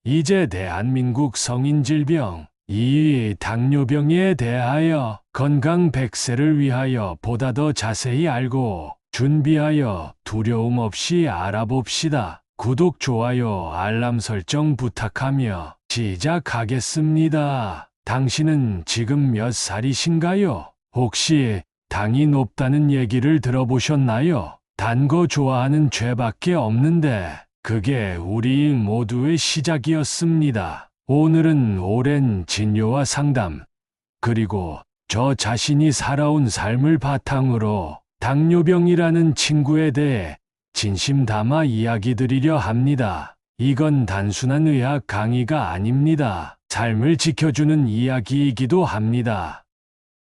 이제 대한민국 성인질병 2위 당뇨병에 대하여 건강 100세를 위하여 보다 더 자세히 알고 준비하여 두려움 없이 알아봅시다. 구독, 좋아요, 알람 설정 부탁하며 시작하겠습니다. 당신은 지금 몇 살이신가요? 혹시 당이 높다는 얘기를 들어보셨나요? 단 거 좋아하는 죄밖에 없는데 그게 우리 모두의 시작이었습니다. 오늘은 오랜 진료와 상담, 그리고 저 자신이 살아온 삶을 바탕으로 당뇨병이라는 친구에 대해 진심 담아 이야기 드리려 합니다. 이건 단순한 의학 강의가 아닙니다. 삶을 지켜주는 이야기이기도 합니다.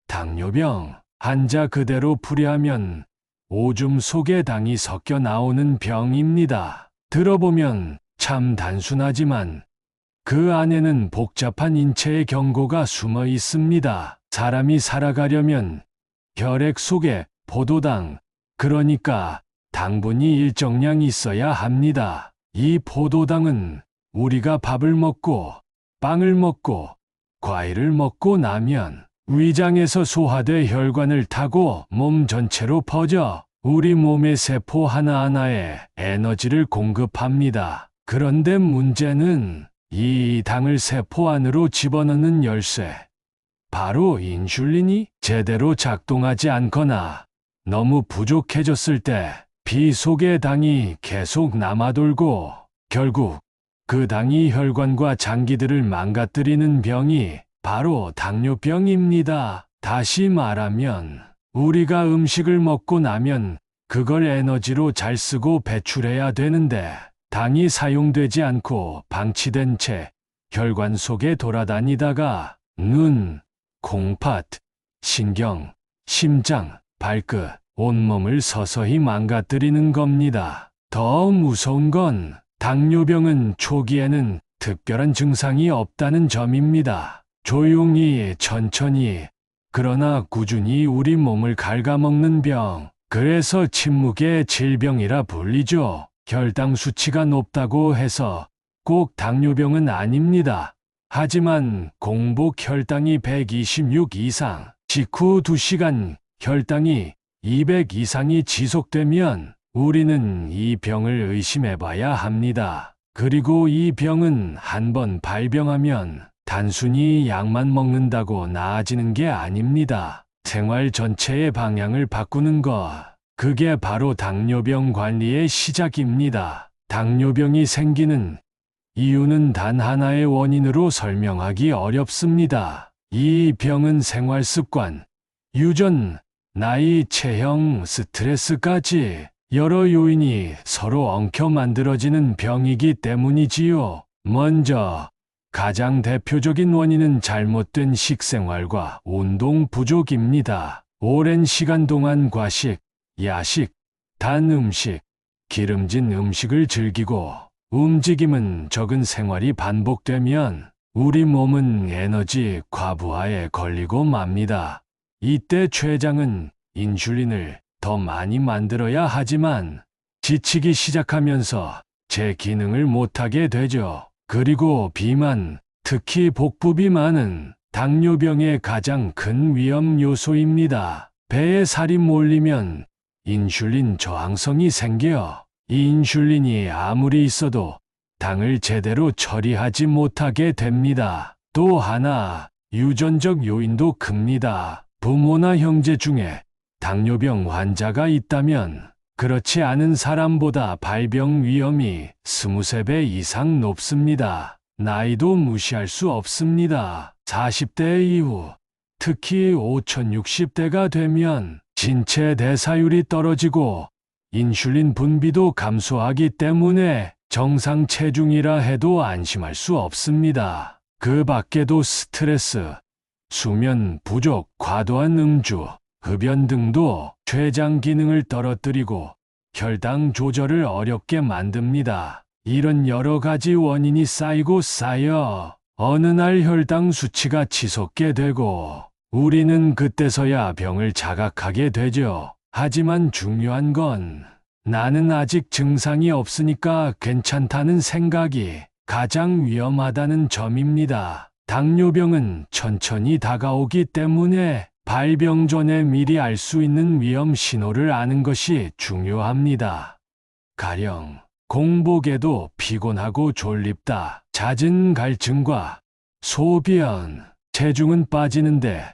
당뇨병, 한자 그대로 풀이하면 오줌 속에 당이 섞여 나오는 병입니다. 들어보면 참 단순하지만 그 안에는 복잡한 인체의 경고가 숨어 있습니다. 사람이 살아가려면 혈액 속에 포도당, 그러니까 당분이 일정량 있어야 합니다. 이 포도당은 우리가 밥을 먹고 빵을 먹고 과일을 먹고 나면 위장에서 소화돼 혈관을 타고 몸 전체로 퍼져 우리 몸의 세포 하나하나에 에너지를 공급합니다. 그런데 문제는 이 당을 세포 안으로 집어넣는 열쇠, 바로 인슐린이 제대로 작동하지 않거나 너무 부족해졌을 때 피 속에 당이 계속 남아돌고 결국 그 당이 혈관과 장기들을 망가뜨리는 병이 바로 당뇨병입니다. 다시 말하면 우리가 음식을 먹고 나면 그걸 에너지로 잘 쓰고 배출해야 되는데 당이 사용되지 않고 방치된 채 혈관 속에 돌아다니다가 눈, 콩팥, 신경, 심장, 발끝, 온몸을 서서히 망가뜨리는 겁니다. 더 무서운 건 당뇨병은 초기에는 특별한 증상이 없다는 점입니다. 조용히 천천히 그러나 꾸준히 우리 몸을 갉아먹는 병, 그래서 침묵의 질병이라 불리죠. 혈당 수치가 높다고 해서 꼭 당뇨병은 아닙니다. 하지만 공복 혈당이 126 이상, 직후 2시간 혈당이 200 이상이 지속되면 우리는 이 병을 의심해봐야 합니다. 그리고 이 병은 한번 발병하면 단순히 약만 먹는다고 나아지는 게 아닙니다. 생활 전체의 방향을 바꾸는 것, 그게 바로 당뇨병 관리의 시작입니다. 당뇨병이 생기는 이유는 단 하나의 원인으로 설명하기 어렵습니다. 이 병은 생활 습관, 유전, 나이, 체형, 스트레스까지 여러 요인이 서로 엉켜 만들어지는 병이기 때문이지요. 먼저 가장 대표적인 원인은 잘못된 식생활과 운동 부족입니다. 오랜 시간 동안 과식, 야식, 단 음식, 기름진 음식을 즐기고 움직임은 적은 생활이 반복되면 우리 몸은 에너지 과부하에 걸리고 맙니다. 이때 췌장은 인슐린을 더 많이 만들어야 하지만 지치기 시작하면서 제 기능을 못하게 되죠. 그리고 비만, 특히 복부 비만은 당뇨병의 가장 큰 위험 요소입니다. 배에 살이 몰리면 인슐린 저항성이 생겨 이 인슐린이 아무리 있어도 당을 제대로 처리하지 못하게 됩니다. 또 하나, 유전적 요인도 큽니다. 부모나 형제 중에 당뇨병 환자가 있다면 그렇지 않은 사람보다 발병 위험이 23배 이상 높습니다. 나이도 무시할 수 없습니다. 40대 이후, 특히 5060대가 되면 신체 대사율이 떨어지고 인슐린 분비도 감소하기 때문에 정상 체중이라 해도 안심할 수 없습니다. 그 밖에도 스트레스, 수면 부족, 과도한 음주, 흡연 등도 췌장 기능을 떨어뜨리고 혈당 조절을 어렵게 만듭니다. 이런 여러 가지 원인이 쌓이고 쌓여 어느 날 혈당 수치가 치솟게 되고 우리는 그때서야 병을 자각하게 되죠. 하지만 중요한 건 나는 아직 증상이 없으니까 괜찮다는 생각이 가장 위험하다는 점입니다. 당뇨병은 천천히 다가오기 때문에 발병 전에 미리 알 수 있는 위험 신호를 아는 것이 중요합니다. 가령 공복에도 피곤하고 졸립다, 잦은 갈증과 소변, 체중은 빠지는데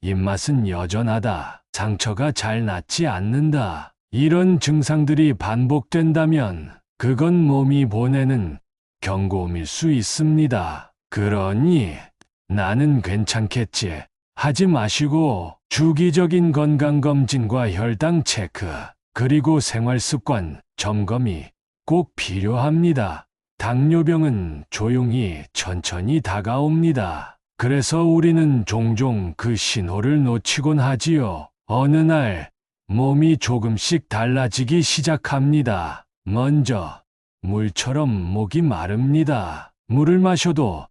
입맛은 여전하다, 상처가 잘 낫지 않는다. 이런 증상들이 반복된다면 그건 몸이 보내는 경고음일 수 있습니다. 그러니 나는 괜찮겠지 하지 마시고 주기적인 건강검진과 혈당 체크, 그리고 생활습관 점검이 꼭 필요합니다. 당뇨병은 조용히 천천히 다가옵니다. 그래서 우리는 종종 그 신호를 놓치곤 하지요. 어느 날 몸이 조금씩 달라지기 시작합니다. 먼저 물처럼 목이 마릅니다. 물을 마셔도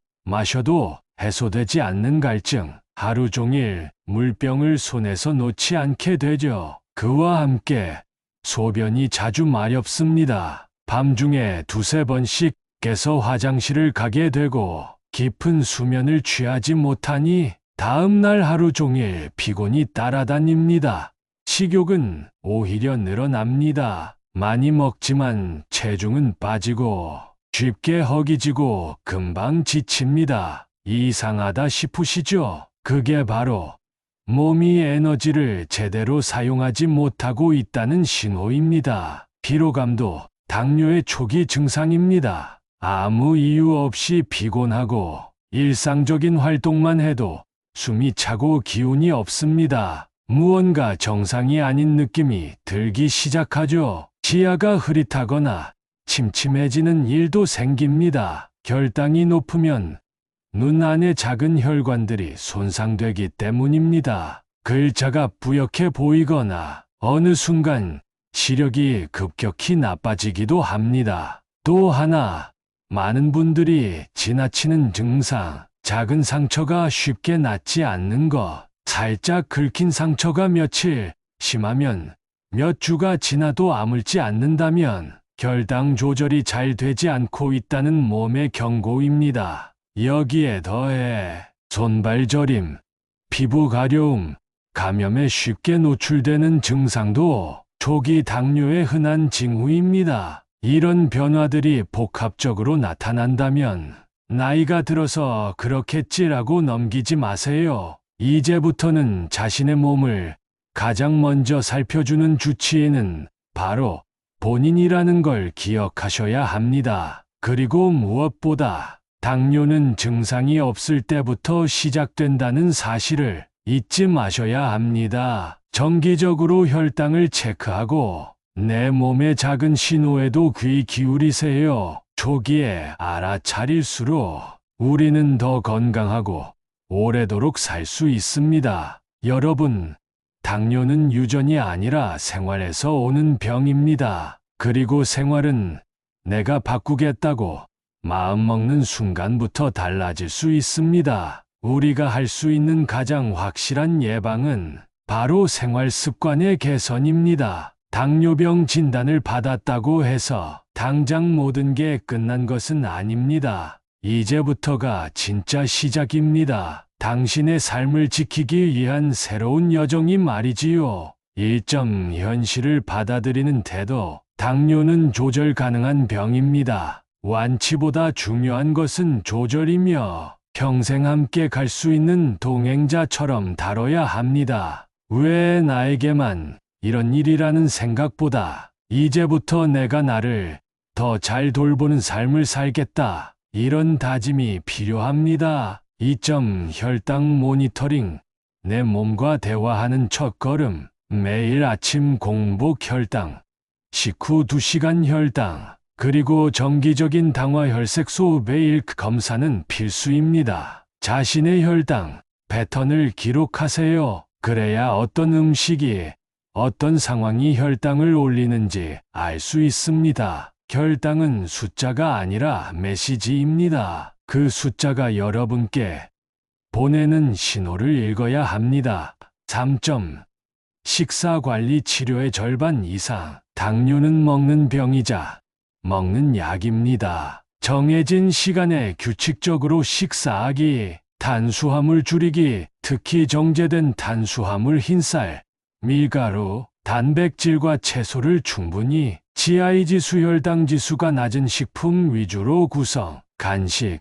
해소되지 않는 갈증, 하루 종일 물병을 손에서 놓지 않게 되죠. 그와 함께 소변이 자주 마렵습니다. 밤중에 두세 번씩 깨서 화장실을 가게 되고 깊은 수면을 취하지 못하니 다음날 하루 종일 피곤이 따라다닙니다. 식욕은 오히려 늘어납니다. 많이 먹지만 체중은 빠지고 쉽게 허기지고 금방 지칩니다. 이상하다 싶으시죠? 그게 바로 몸이 에너지를 제대로 사용하지 못하고 있다는 신호입니다. 피로감도 당뇨의 초기 증상입니다. 아무 이유 없이 피곤하고 일상적인 활동만 해도 숨이 차고 기운이 없습니다. 무언가 정상이 아닌 느낌이 들기 시작하죠. 시야가 흐릿하거나 침침해지는 일도 생깁니다. 혈당이 높으면 눈 안의 작은 혈관들이 손상되기 때문입니다. 글자가 뿌옇게 보이거나 어느 순간 시력이 급격히 나빠지기도 합니다. 또 하나, 많은 분들이 지나치는 증상, 작은 상처가 쉽게 낫지 않는 것, 살짝 긁힌 상처가 며칠, 심하면 몇 주가 지나도 아물지 않는다면 혈당 조절이 잘 되지 않고 있다는 몸의 경고입니다. 여기에 더해 손발 저림, 피부 가려움, 감염에 쉽게 노출되는 증상도 초기 당뇨의 흔한 징후입니다. 이런 변화들이 복합적으로 나타난다면 나이가 들어서 그렇겠지라고 넘기지 마세요. 이제부터는 자신의 몸을 가장 먼저 살펴주는 주치의는 바로 본인이라는 걸 기억하셔야 합니다. 그리고 무엇보다 당뇨는 증상이 없을 때부터 시작된다는 사실을 잊지 마셔야 합니다. 정기적으로 혈당을 체크하고 내 몸의 작은 신호에도 귀 기울이세요. 초기에 알아차릴수록 우리는 더 건강하고 오래도록 살 수 있습니다. 여러분, 당뇨는 유전이 아니라 생활에서 오는 병입니다. 그리고 생활은 내가 바꾸겠다고 마음먹는 순간부터 달라질 수 있습니다. 우리가 할 수 있는 가장 확실한 예방은 바로 생활 습관의 개선입니다. 당뇨병 진단을 받았다고 해서 당장 모든 게 끝난 것은 아닙니다. 이제부터가 진짜 시작입니다. 당신의 삶을 지키기 위한 새로운 여정이 말이지요. 1점 현실을 받아들이는 태도. 당뇨는 조절 가능한 병입니다. 완치보다 중요한 것은 조절이며 평생 함께 갈 수 있는 동행자처럼 다뤄야 합니다. 왜 나에게만 이런 일이라는 생각보다 이제부터 내가 나를 더 잘 돌보는 삶을 살겠다. 이런 다짐이 필요합니다. 2점 혈당 모니터링. 내 몸과 대화하는 첫걸음. 매일 아침 공복 혈당, 식후 2시간 혈당, 그리고 정기적인 당화 혈색소 매일 검사는 필수입니다. 자신의 혈당 패턴을 기록하세요. 그래야 어떤 음식이 어떤 상황이 혈당을 올리는지 알 수 있습니다. 혈당은 숫자가 아니라 메시지입니다. 그 숫자가 여러분께 보내는 신호를 읽어야 합니다. 3점 식사관리 치료의 절반 이상. 당뇨는 먹는 병이자 먹는 약입니다. 정해진 시간에 규칙적으로 식사하기, 탄수화물 줄이기, 특히 정제된 탄수화물 흰쌀, 밀가루, 단백질과 채소를 충분히 GI 지수 혈당 지수가 낮은 식품 위주로 구성, 간식,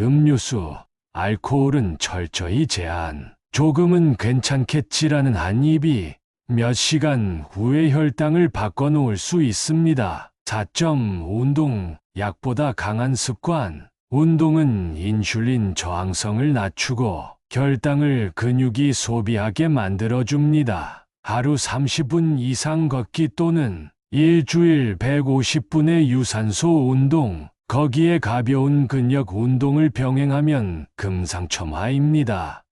음료수, 알코올은 철저히 제한. 조금은 괜찮겠지라는 한 입이 몇 시간 후에 혈당을 바꿔놓을 수 있습니다. 4점 운동, 약보다 강한 습관. 운동은 인슐린 저항성을 낮추고 혈당을 근육이 소비하게 만들어줍니다. 하루 30분 이상 걷기 또는 일주일 150분의 유산소 운동, 거기에 가벼운 근력 운동을 병행하면 금상첨화입니다.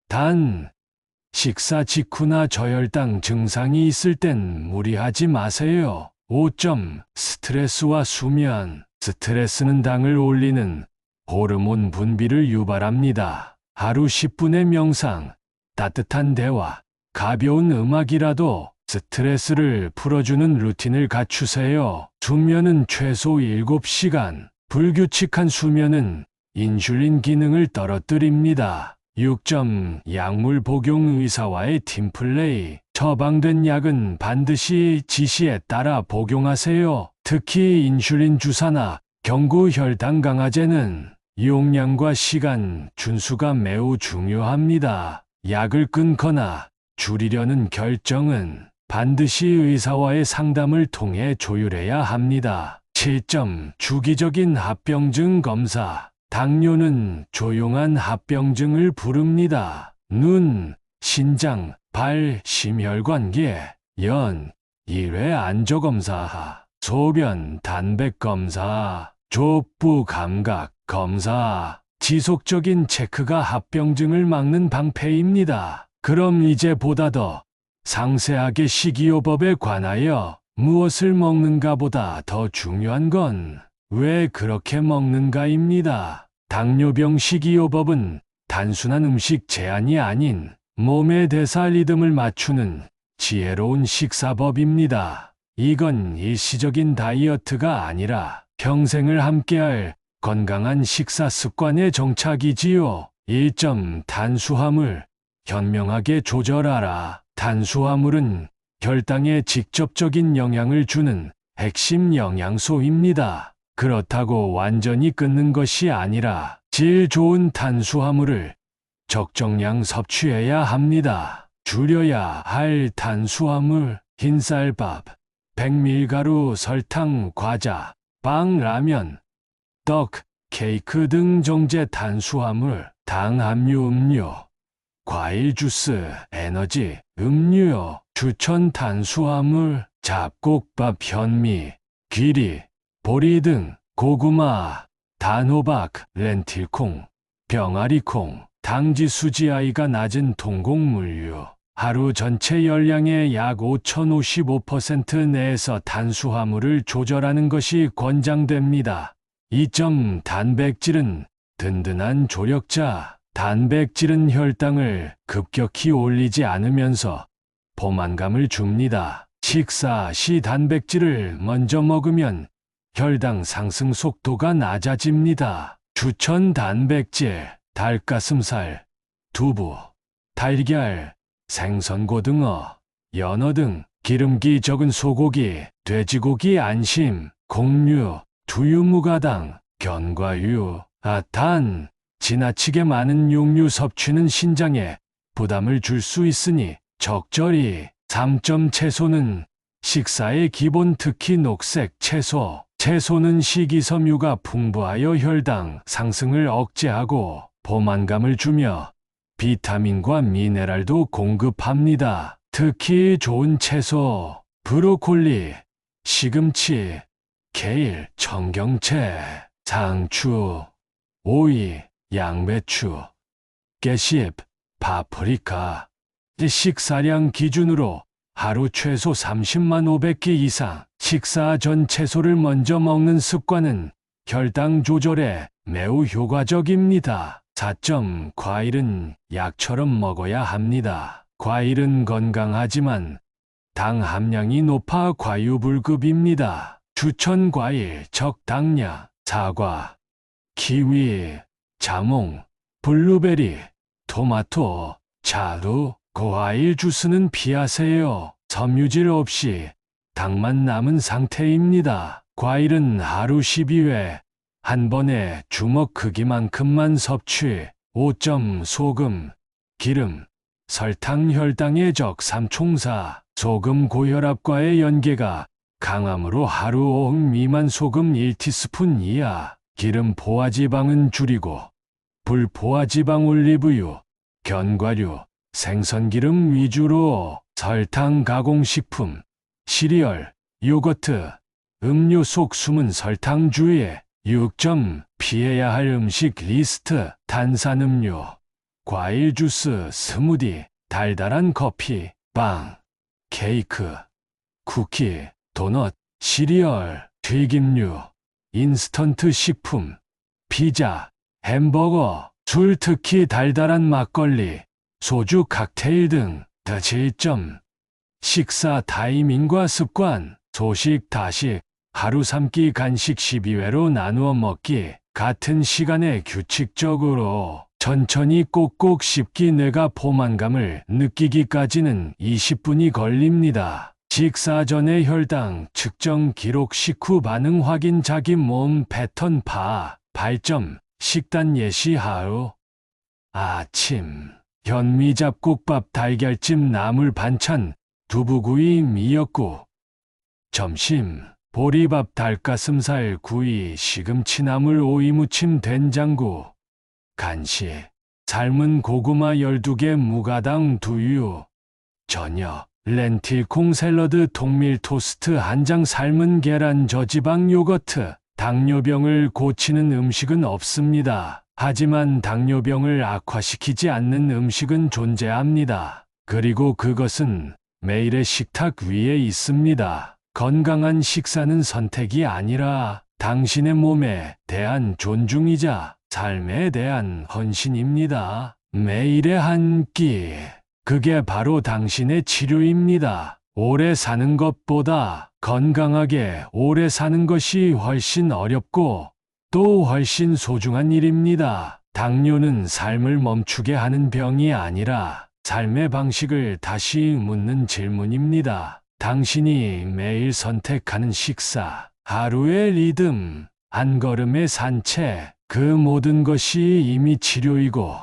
단, 식사 직후나 저혈당 증상이 있을 땐 무리하지 마세요. 5점 스트레스와 수면. 스트레스는 당을 올리는 호르몬 분비를 유발합니다. 하루 10분의 명상, 따뜻한 대화, 가벼운 음악이라도 스트레스를 풀어주는 루틴을 갖추세요. 수면은 최소 7시간. 불규칙한 수면은 인슐린 기능을 떨어뜨립니다. 6점 약물 복용 의사와의 팀플레이. 처방된 약은 반드시 지시에 따라 복용하세요. 특히 인슐린 주사나 경구 혈당 강화제는 용량과 시간 준수가 매우 중요합니다. 약을 끊거나 줄이려는 결정은 반드시 의사와의 상담을 통해 조율해야 합니다. 7점 주기적인 합병증 검사. 당뇨는 조용한 합병증을 부릅니다. 눈, 신장, 발, 심혈관계, 연, 1회 안저검사, 소변 단백 검사, 족부 감각 검사. 지속적인 체크가 합병증을 막는 방패입니다. 그럼 이제 보다 더 상세하게 식이요법에 관하여 무엇을 먹는가보다 더 중요한 건 왜 그렇게 먹는가입니다. 당뇨병 식이요법은 단순한 음식 제한이 아닌 몸의 대사 리듬을 맞추는 지혜로운 식사법입니다. 이건 일시적인 다이어트가 아니라 평생을 함께할 건강한 식사 습관의 정착이지요. 1점 탄수화물. 현명하게 조절하라. 탄수화물은 혈당에 직접적인 영향을 주는 핵심 영양소입니다. 그렇다고 완전히 끊는 것이 아니라 질 좋은 탄수화물을 적정량 섭취해야 합니다. 줄여야 할 탄수화물, 흰쌀밥, 백밀가루, 설탕, 과자, 빵, 라면, 떡, 케이크 등 정제 탄수화물, 당 함유 음료, 과일 주스, 에너지, 음료, 추천 탄수화물, 잡곡밥, 현미, 귀리, 보리 등 고구마, 단호박, 렌틸콩, 병아리콩, 당지수 GI가 낮은 통곡물류. 하루 전체 열량의 약 5,055% 내에서 탄수화물을 조절하는 것이 권장됩니다. 2점 단백질은 든든한 조력자. 단백질은 혈당을 급격히 올리지 않으면서 포만감을 줍니다. 식사 시 단백질을 먼저 먹으면 혈당 상승 속도가 낮아집니다. 추천 단백질, 닭가슴살, 두부, 달걀, 생선, 고등어, 연어 등 기름기 적은 소고기, 돼지고기 안심, 곡류, 두유, 무가당, 견과류, 단, 지나치게 많은 육류 섭취는 신장에 부담을 줄 수 있으니 적절히. 3점 채소는 식사의 기본, 특히 녹색 채소. 채소는 식이섬유가 풍부하여 혈당 상승을 억제하고 포만감을 주며 비타민과 미네랄도 공급합니다. 특히 좋은 채소, 브로콜리, 시금치, 케일, 청경채, 상추, 오이, 양배추, 깨씹, 파프리카. 식사량 기준으로 하루 최소 30만 500개 이상. 식사 전 채소를 먼저 먹는 습관은 혈당 조절에 매우 효과적입니다. 4점 과일은 약처럼 먹어야 합니다. 과일은 건강하지만 당 함량이 높아 과유불급입니다. 추천 과일 적당량. 사과, 키위, 자몽, 블루베리, 토마토, 자두, 과일 주스는 피하세요. 섬유질 없이 당만 남은 상태입니다. 과일은 하루 12회, 한 번에 주먹 크기만큼만 섭취. 5점 소금, 기름, 설탕 혈당의 적 삼총사. 소금 고혈압과의 연계가 강함으로 하루 5흑 미만 소금 1티스푼 이하. 기름 포화지방은 줄이고 불포화지방 올리브유, 견과류, 생선기름 위주로. 설탕 가공식품, 시리얼, 요거트, 음료 속 숨은 설탕 주의. 6점 피해야 할 음식 리스트. 탄산음료, 과일 주스, 스무디, 달달한 커피, 빵, 케이크, 쿠키, 도넛, 시리얼, 튀김류, 인스턴트 식품, 피자, 햄버거, 술 특히 달달한 막걸리, 소주 칵테일 등. 7점 식사 타이밍과 습관. 소식 다식, 하루 3끼 간식 12회로 나누어 먹기. 같은 시간에 규칙적으로 천천히 꼭꼭 씹기. 뇌가 포만감을 느끼기까지는 20분이 걸립니다. 식사 전에 혈당 측정 기록, 식후 반응 확인, 자기 몸 패턴 파악. 8점 식단 예시. 하루 아침 현미잡곡밥, 달걀찜, 나물 반찬, 두부구이, 미역국. 점심 보리밥, 닭가슴살, 구이, 시금치, 나물, 오이 무침, 된장국. 간식 삶은 고구마 12개, 무가당 두유. 저녁 렌틸콩 샐러드, 통밀 토스트 한 장, 삶은 계란, 저지방 요거트. 당뇨병을 고치는 음식은 없습니다. 하지만 당뇨병을 악화시키지 않는 음식은 존재합니다. 그리고 그것은 매일의 식탁 위에 있습니다. 건강한 식사는 선택이 아니라 당신의 몸에 대한 존중이자 삶에 대한 헌신입니다. 매일의 한 끼. 그게 바로 당신의 치료입니다. 오래 사는 것보다 건강하게 오래 사는 것이 훨씬 어렵고 또 훨씬 소중한 일입니다. 당뇨는 삶을 멈추게 하는 병이 아니라 삶의 방식을 다시 묻는 질문입니다. 당신이 매일 선택하는 식사, 하루의 리듬, 한 걸음의 산책, 그 모든 것이 이미 치료이고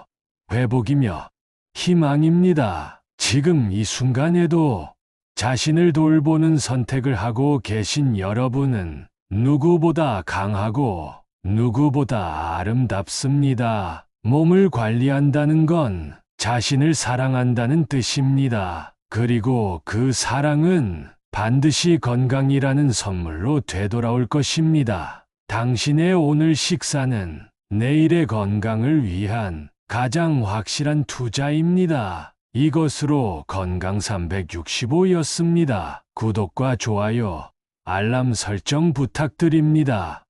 회복이며 희망입니다. 지금 이 순간에도 자신을 돌보는 선택을 하고 계신 여러분은 누구보다 강하고 누구보다 아름답습니다. 몸을 관리한다는 건 자신을 사랑한다는 뜻입니다. 그리고 그 사랑은 반드시 건강이라는 선물로 되돌아올 것입니다. 당신의 오늘 식사는 내일의 건강을 위한 가장 확실한 투자입니다. 이것으로 건강 365였습니다. 구독과 좋아요, 알람 설정 부탁드립니다.